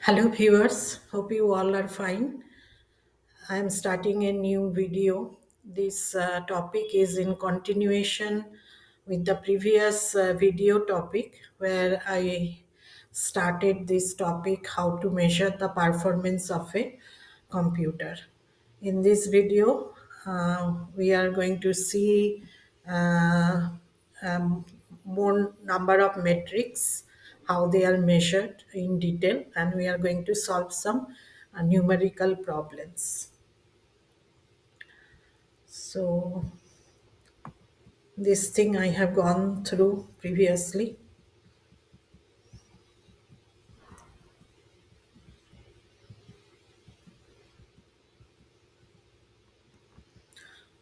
Hello, viewers. Hope you all are fine. I am starting a new video. This topic is in continuation with the previous video topic where I started this topic how to measure the performance of a computer. In this video, we are going to see uh, um, more number of metrics, how they are measured in detail, and we are going to solve some numerical problems. So, this thing I have gone through previously.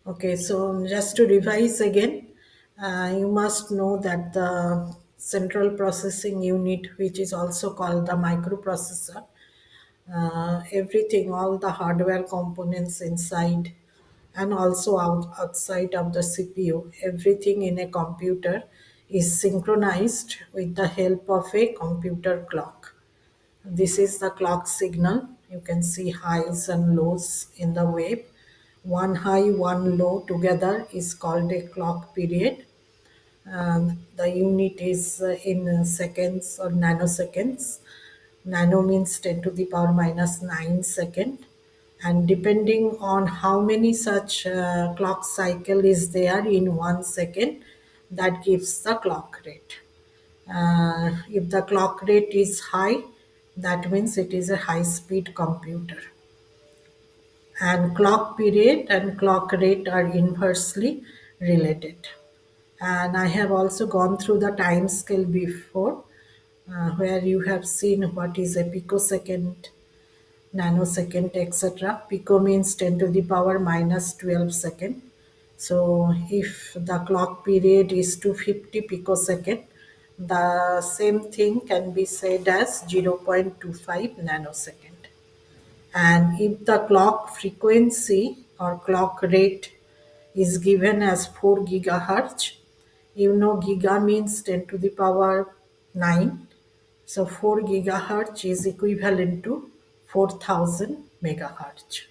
Okay, so just to revise again, you must know that the central processing unit, which is also called the microprocessor, everything, all the hardware components inside and also outside of the CPU, everything in a computer is synchronized with the help of a computer clock. This is the clock signal. You can see highs and lows in the wave. One high, one low together is called a clock period. The unit is in seconds or nanoseconds. Nano means 10 to the power minus 9 second. And depending on how many such clock cycle is there in 1 second, that gives the clock rate. If the clock rate is high, that means it is a high speed computer. And clock period and clock rate are inversely related. And I have also gone through the time scale before, where you have seen what is a picosecond, nanosecond, etc. Pico means 10 to the power minus 12 second. So if the clock period is 250 picosecond, the same thing can be said as 0.25 nanosecond. And if the clock frequency or clock rate is given as 4 gigahertz, you know giga means 10 to the power 9. So 4 gigahertz is equivalent to 4000 megahertz.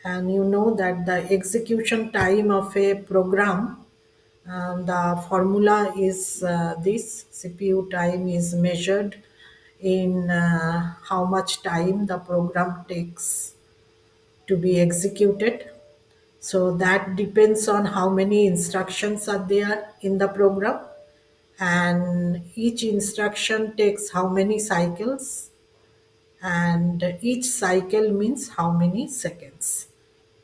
And you know that the execution time of a program, the formula is this CPU time is measured in how much time the program takes to be executed. So that depends on how many instructions are there in the program, and each instruction takes how many cycles, and each cycle means how many seconds.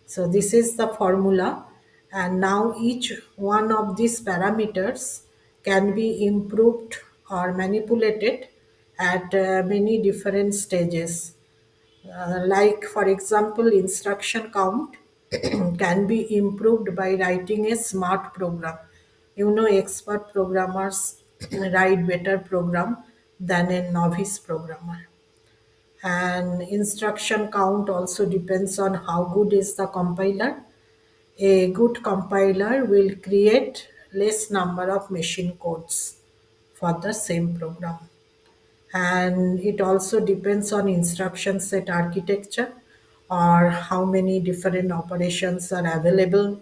So this is the formula, and now each one of these parameters can be improved or manipulated at many different stages. Like, for example, instruction count can be improved by writing a smart program. You know, expert programmers write better program than a novice programmer. And instruction count also depends on how good is the compiler. A good compiler will create less number of machine codes for the same program. And it also depends on instruction set architecture, or how many different operations are available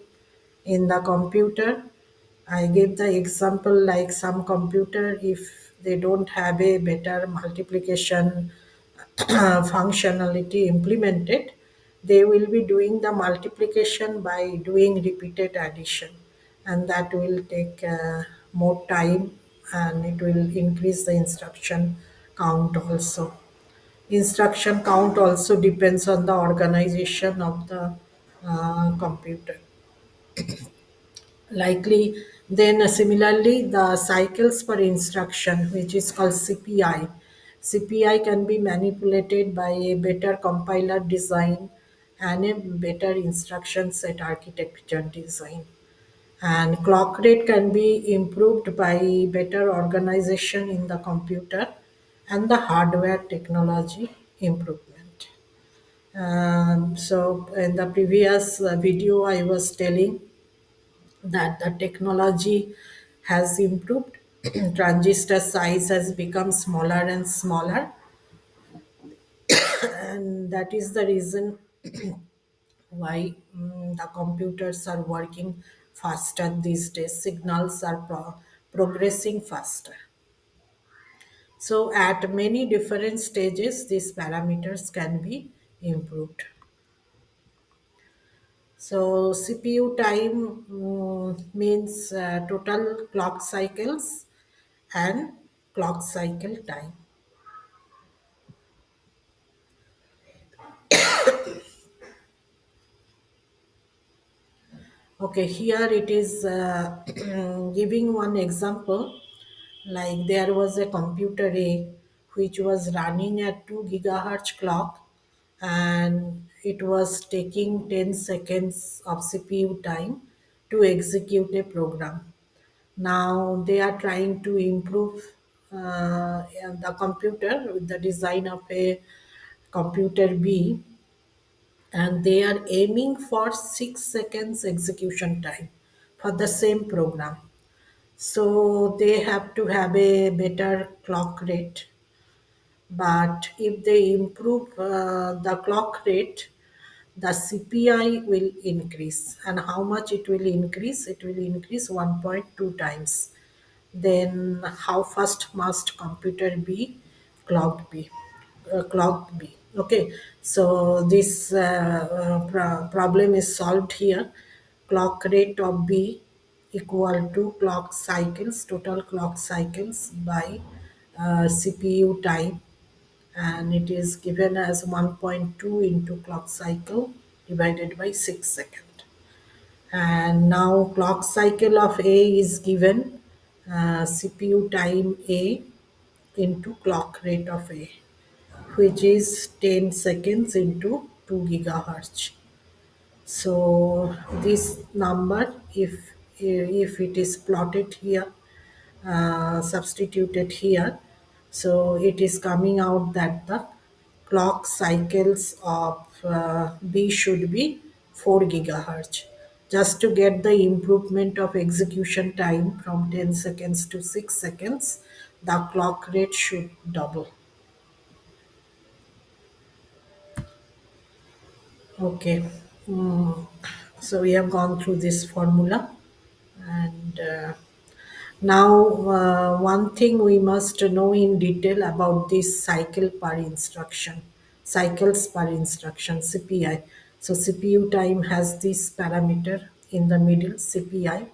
in the computer. I gave the example like some computer, if they don't have a better multiplication functionality implemented, they will be doing the multiplication by doing repeated addition, and that will take more time, and it will increase the instruction count also. Instruction count also depends on the organization of the computer. Likely, then similarly, the cycles per instruction, which is called CPI. CPI can be manipulated by a better compiler design and a better instruction set architecture design. And clock rate can be improved by better organization in the computer and the hardware technology improvement. So in the previous video, I was telling that the technology has improved. Transistor size has become smaller and smaller, and that is the reason why the computers are working faster these days. Signals are progressing faster. So at many different stages, these parameters can be improved. So CPU time means total clock cycles and clock cycle time. Okay, here it is giving one example. Like there was a computer A which was running at 2 gigahertz clock, and it was taking 10 seconds of CPU time to execute a program. Now they are trying to improve the computer with the design of a computer B, and they are aiming for 6 seconds execution time for the same program. So they have to have a better clock rate, but if they improve the clock rate, the CPI will increase. And how much it will increase? It will increase 1.2 times. Then how fast must computer be clocked be? Clocked be. Okay, so this problem is solved here. Clock rate of B equal to clock cycles, total clock cycles by CPU time, and it is given as 1.2 into clock cycle divided by 6 seconds. And now clock cycle of A is given CPU time A into clock rate of A, which is 10 seconds into 2 gigahertz. So this number, if it is plotted here, substituted here, so it is coming out that the clock cycles of B should be 4 gigahertz. Just to get the improvement of execution time from 10 seconds to 6 seconds, the clock rate should double. Okay. Mm. So we have gone through this formula, and now one thing we must know in detail about this cycles per instruction (CPI). So CPU time has this parameter in the middle, CPI.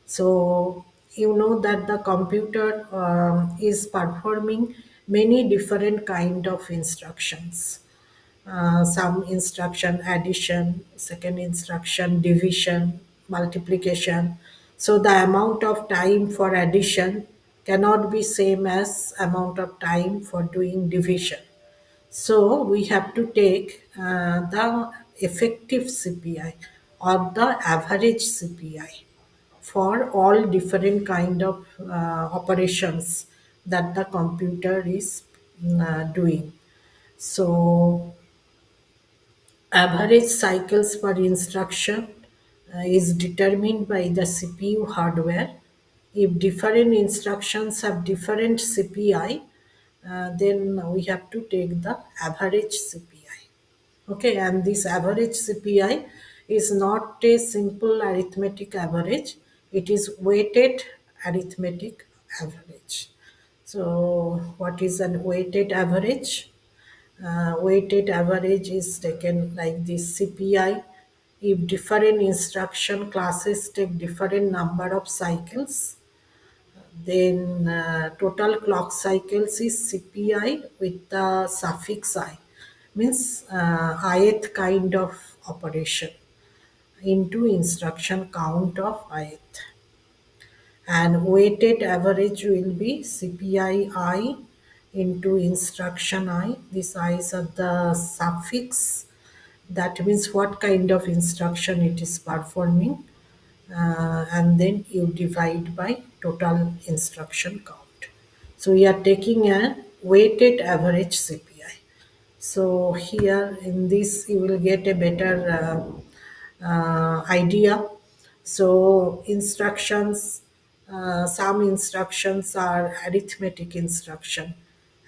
So you know that the computer is performing many different kind of instructions. Some instruction addition, second instruction division, multiplication. So the amount of time for addition cannot be same as amount of time for doing division. So we have to take the effective CPI or the average CPI for all different kind of operations that the computer is doing. So average cycles per instruction is determined by the CPU hardware. If different instructions have different CPI, then we have to take the average CPI. Okay, and this average CPI is not a simple arithmetic average, it is weighted arithmetic average. So, what is an weighted average? Weighted average is taken like this: CPI. If different instruction classes take different number of cycles, then total clock cycles is CPI with the suffix I, means ith kind of operation into instruction count of ith. And weighted average will be CPI I into instruction I. These i's are the suffix, that means what kind of instruction it is performing, and then you divide by total instruction count. So we are taking a weighted average CPI. So here in this you will get a better idea. So instructions, some instructions are arithmetic instruction.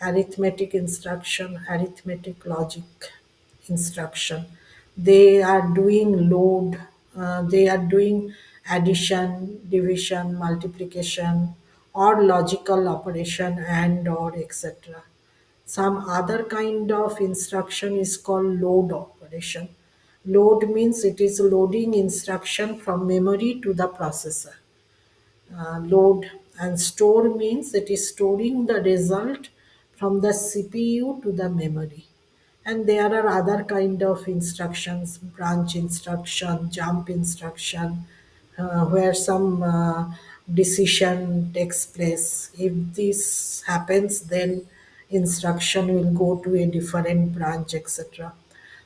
arithmetic instruction, arithmetic logic instruction. They are doing load, they are doing addition, division, multiplication, or logical operation and or etc. Some other kind of instruction is called load operation. Load means it is loading instruction from memory to the processor. Load and store means it is storing the result from the CPU to the memory. And there are other kind of instructions, branch instruction, jump instruction, where some decision takes place. If this happens, then instruction will go to a different branch, etc.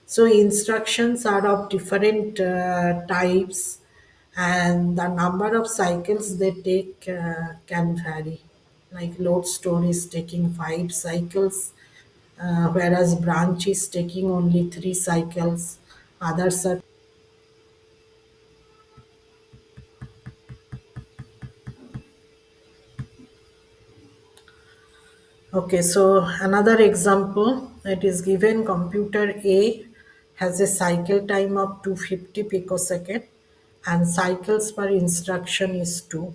So instructions are of different types, and the number of cycles they take can vary. Like load store is taking 5 cycles, whereas branch is taking only 3 cycles. Others are okay. So another example, it is given computer A has a cycle time of 250 picosecond and cycles per instruction is 2.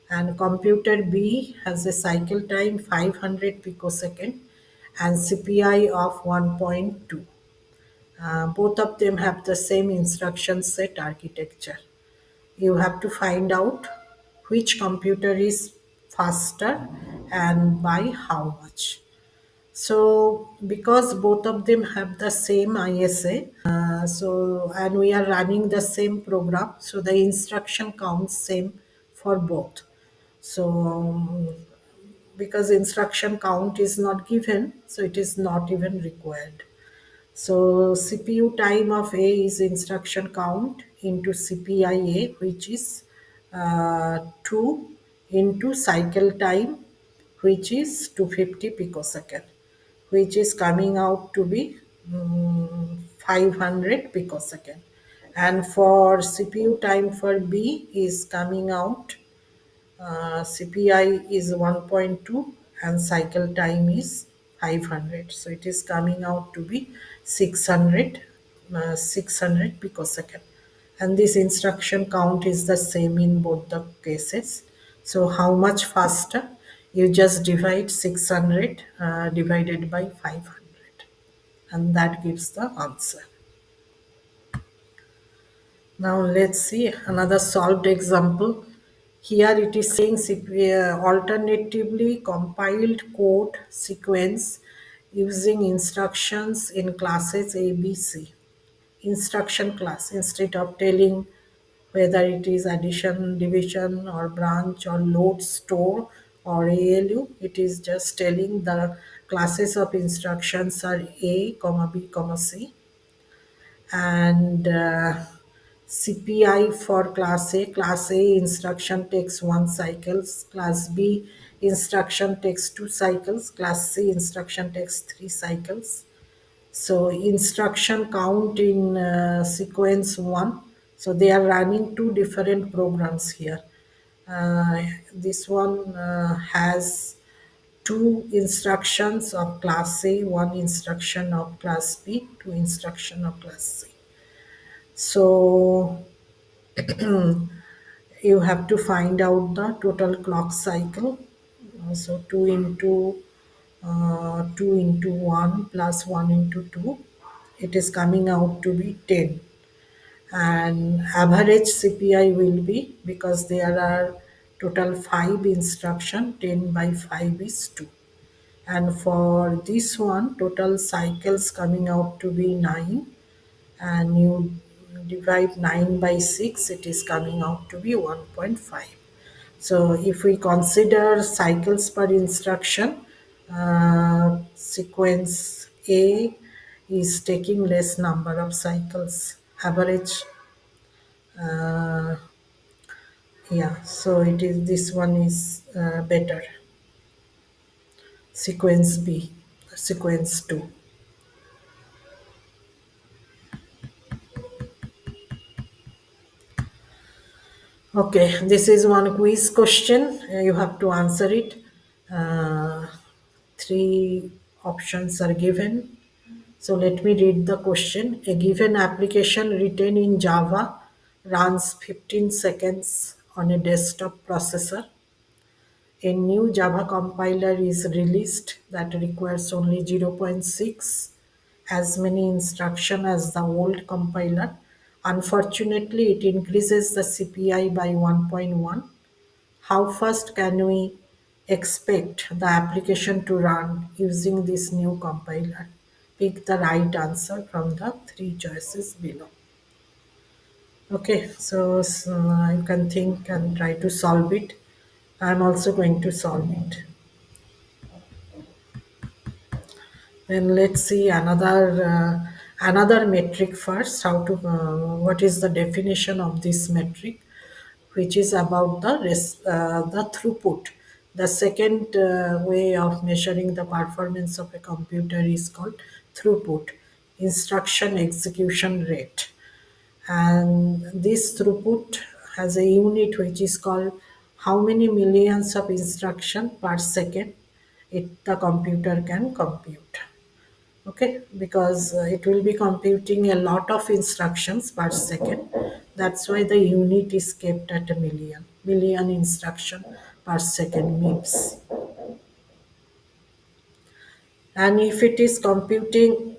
And computer B has a cycle time 500 picosecond and CPI of 1.2. Both of them have the same instruction set architecture. You have to find out which computer is faster and by how much. So, because both of them have the same ISA, and we are running the same program, so the instruction counts same for both. So, because instruction count is not given, so it is not even required. So CPU time of A is instruction count into CPIA, which is 2 into cycle time, which is 250 picosecond, which is coming out to be 500 picosecond. And for CPU time for B is coming out, CPI is 1.2 and cycle time is 500. So it is coming out to be 600 picosecond. And this instruction count is the same in both the cases. So how much faster? You just divide 600 divided by 500, and that gives the answer. Now let's see another solved example. Here it is saying alternatively compiled code sequence using instructions in classes A, B, C. Instruction class, instead of telling whether it is addition, division, or branch, or load, store, or ALU, it is just telling the classes of instructions are A, comma B, comma C, and CPI for class A. Class A instruction takes 1 cycles. Class B instruction takes 2 cycles. Class C instruction takes 3 cycles. So instruction count in sequence 1. So they are running two different programs here. This one has two instructions of class A, one instruction of class B, two instruction of class C. So you have to find out the total clock cycle. So 2 into 1 plus 1 into 2, it is coming out to be 10. And average CPI will be, because there are total 5 instruction, 10 by 5 is 2. And for this one, total cycles coming out to be 9, and you divide 9 by 6, it is coming out to be 1.5. So if we consider cycles per instruction, sequence A is taking less number of cycles, average. uh, yeah, so it is, this one is better, sequence B, sequence 2. Okay, this is one quiz question. You have to answer it. Uh, Three options are given. So let me read the question. A given application written in Java runs 15 seconds on a desktop processor. A new Java compiler is released that requires only zero point 0.6 as many instructions as the old compiler. Unfortunately, it increases the CPI by 1.1. How fast can we expect the application to run using this new compiler? Pick the right answer from the three choices below. Okay, so you can think and try to solve it. I'm also going to solve it. Then let's see another metric first. What is the definition of this metric, which is about the throughput. The second way of measuring the performance of a computer is called throughput, instruction execution rate. And this throughput has a unit which is called how many millions of instruction per second the computer can compute. Okay, because it will be computing a lot of instructions per second. That's why the unit is kept at a million instruction per second MIPS. And if it is computing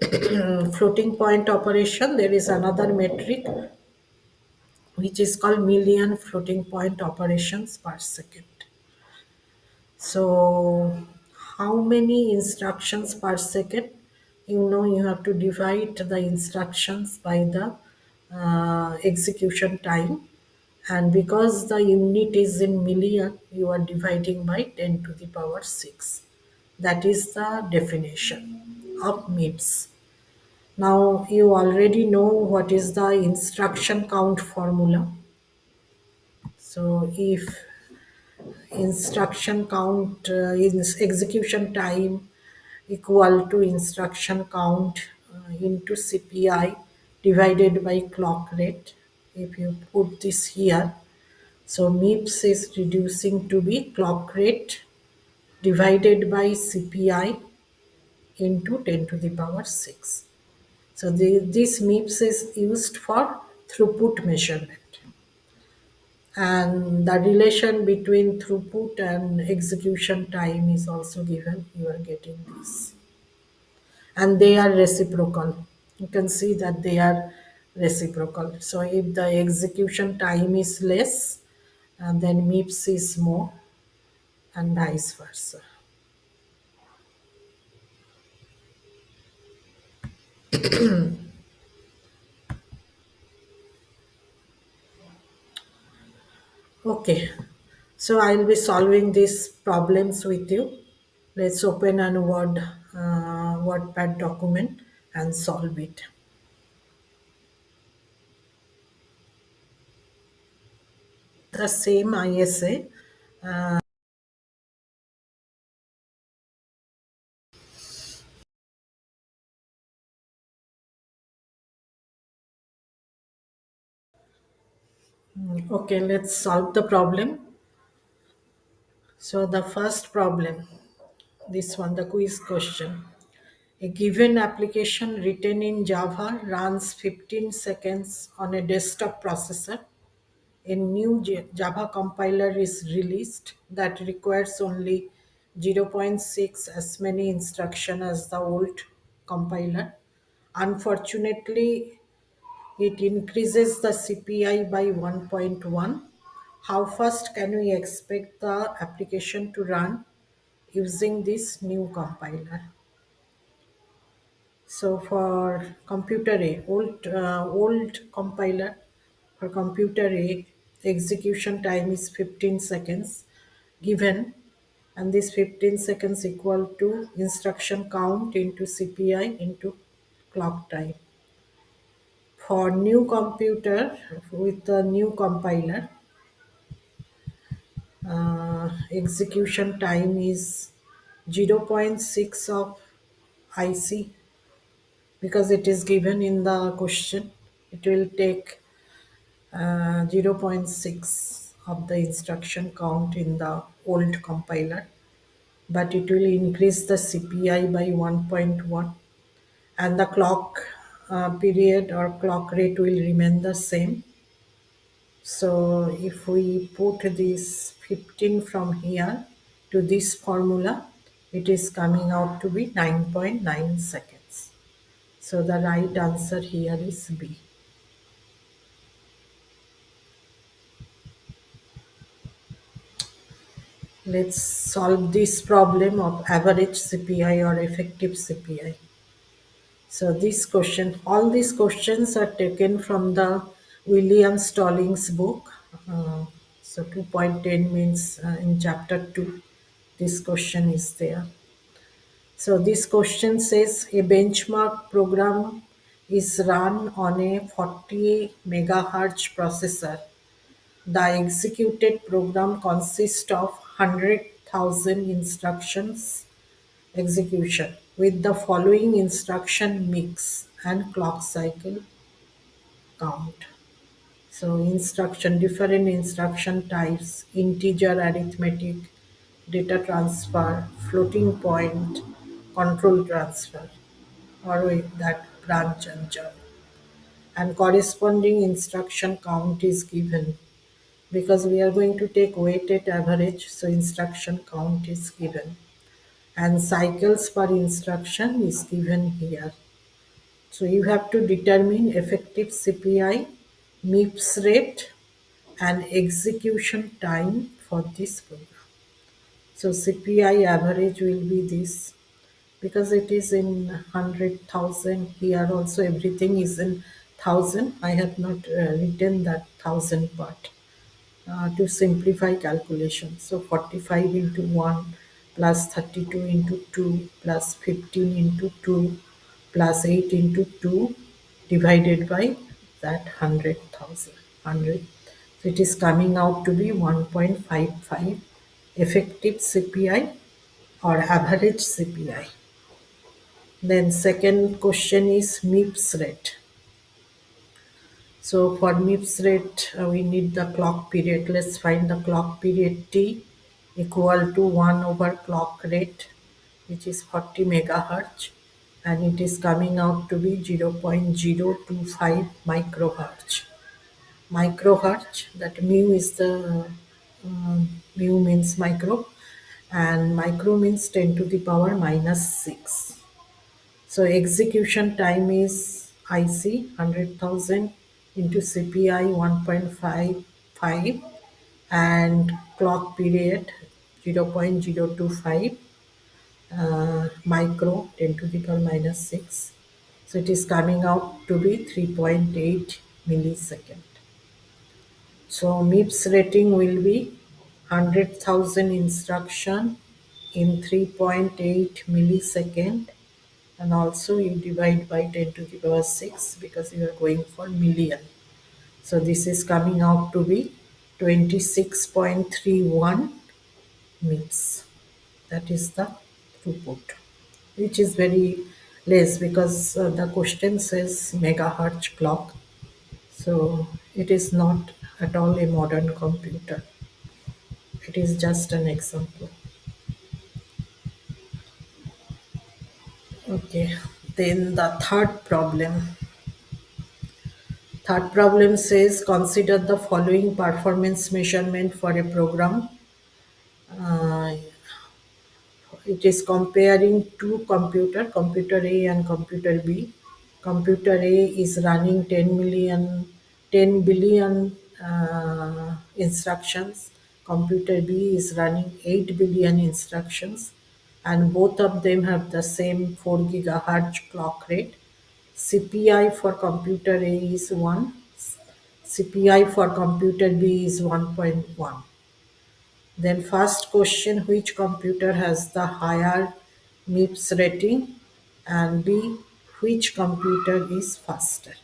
floating point operation, there is another metric which is called million floating point operations per second. So, how many instructions per second? You have to divide the instructions by the execution time. And because the unit is in million, you are dividing by 10 to the power 6. That is the definition of MIPS. Now, you already know what is the instruction count formula. So, if instruction count is execution time equal to instruction count into CPI divided by clock rate. If you put this here, so MIPS is reducing to be clock rate divided by CPI into 10 to the power 6. So this MIPS is used for throughput measurement. And the relation between throughput and execution time is also given. You are getting this. And they are reciprocal. You can see that they are reciprocal. So if the execution time is less, then MIPS is more, and vice versa. Okay, so I'll be solving these problems with you. Let's open an WordPad document and solve it. The same ISA. Okay, let's solve the problem. So the first problem, this one, the quiz question. A given application written in Java runs 15 seconds on a desktop processor. A new Java compiler is released that requires only zero point 0.6 as many instructions as the old compiler. Unfortunately, it increases the CPI by 1.1. How fast can we expect the application to run using this new compiler? So for computer A, old compiler for computer A, execution time is 15 seconds given, and this 15 seconds equal to instruction count into CPI into clock time. For new computer with the new compiler, execution time is zero point 0.6 of IC because it is given in the question. It will take zero point 0.6 of the instruction count in the old compiler. but it will increase the CPI by 1.1, and the clock period or clock rate will remain the same. So if we put this 15 from here to this formula, it is coming out to be 9.9 seconds. So the right answer here is B. Let's solve this problem of average CPI or effective CPI. So this question, all these questions are taken from the William Stallings book. Uh, so 2.10 means in chapter 2, this question is there. So this question says a benchmark program is run on a 40 megahertz processor. The executed program consists of 100,000 instructions execution with the following instruction mix and clock cycle count. So different instruction types, integer arithmetic, data transfer, floating point, control transfer, or with that branch and jump. And corresponding instruction count is given because we are going to take weighted average, so instruction count is given. And cycles per instruction is given here. So you have to determine effective CPI, MIPS rate, and execution time for this program. So CPI average will be this because it is in 100,000. Here also everything is in thousand. I have not written that thousand part to simplify calculation. So 45 into 1 plus 32 into 2 plus 15 into 2 plus 8 into 2 divided by that 100,000. 100. So it is coming out to be 1.55 effective CPI or average CPI. Then second question is MIPS rate. So for MIPS rate, we need the clock period. Let's find the clock period T equal to 1 over clock rate, which is 40 megahertz, and it is coming out to be 0.025 microhertz. Microhertz, that mu is the mu means micro, and micro means 10 to the power minus 6. So execution time is IC 100,000 into CPI 1.55 and clock period 0.025 micro 10 to the power minus 6. So it is coming out to be 3.8 millisecond. So MIPS rating will be 100,000 instruction in 3.8 millisecond, and also you divide by 10 to the power 6 because you are going for million. So this is coming out to be 26.31 MIPS. That is the throughput, which is very less because the question says megahertz clock. So it is not at all a modern computer. It is just an example. Okay, then the third problem. Third problem says consider the following performance measurement for a program. Uh, it is comparing two computer A and computer B. Computer A is running 10 billion instructions. Computer B is running 8 billion instructions, and both of them have the same 4 gigahertz clock rate. CPI for computer A is 1, CPI for computer B is 1.1. Then first question, which computer has the higher MIPS rating, and B, which computer is faster.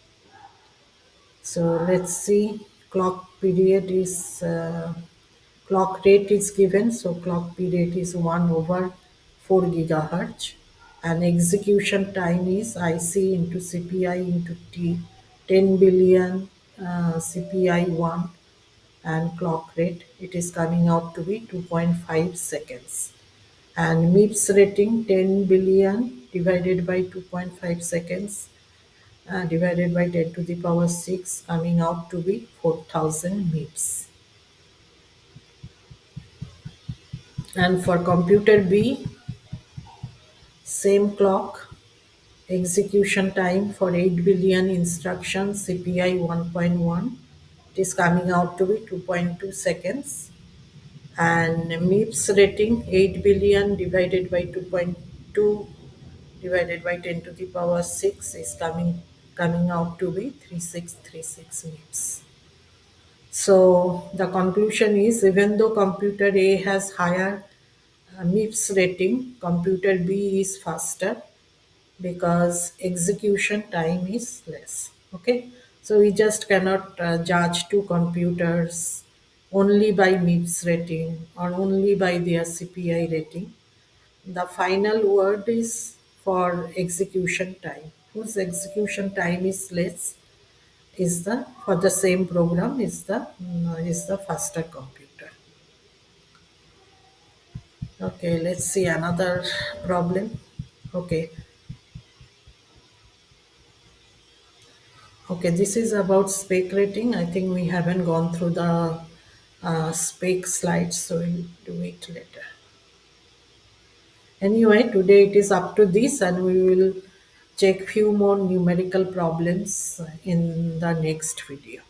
So let's see, clock rate is given, so clock period is 1 over 4 gigahertz, and execution time is IC into CPI into T, 10 billion CPI 1, and clock rate, it is coming out to be 2.5 seconds. And MIPS rating 10 billion divided by 2.5 seconds divided by 10 to the power 6, coming out to be 4000 MIPS. And for computer B, same clock, execution time for 8 billion instructions, CPI 1.1. It is coming out to be 2.2 seconds. And MIPS rating 8 billion divided by 2.2 divided by 10 to the power 6 is coming out to be 3636 MIPS. So the conclusion is, even though computer A has higher MIPS rating, computer B is faster because execution time is less. Okay, so we just cannot judge two computers only by MIPS rating or only by their CPI rating. The final word is for execution time. Whose execution time is less is the for the same program is the faster computer. Okay, let's see another problem. Okay, okay, this is about spec rating. I think we haven't gone through the spec slides, so we'll do it later. Anyway, today it is up to this, and we will check few more numerical problems in the next video.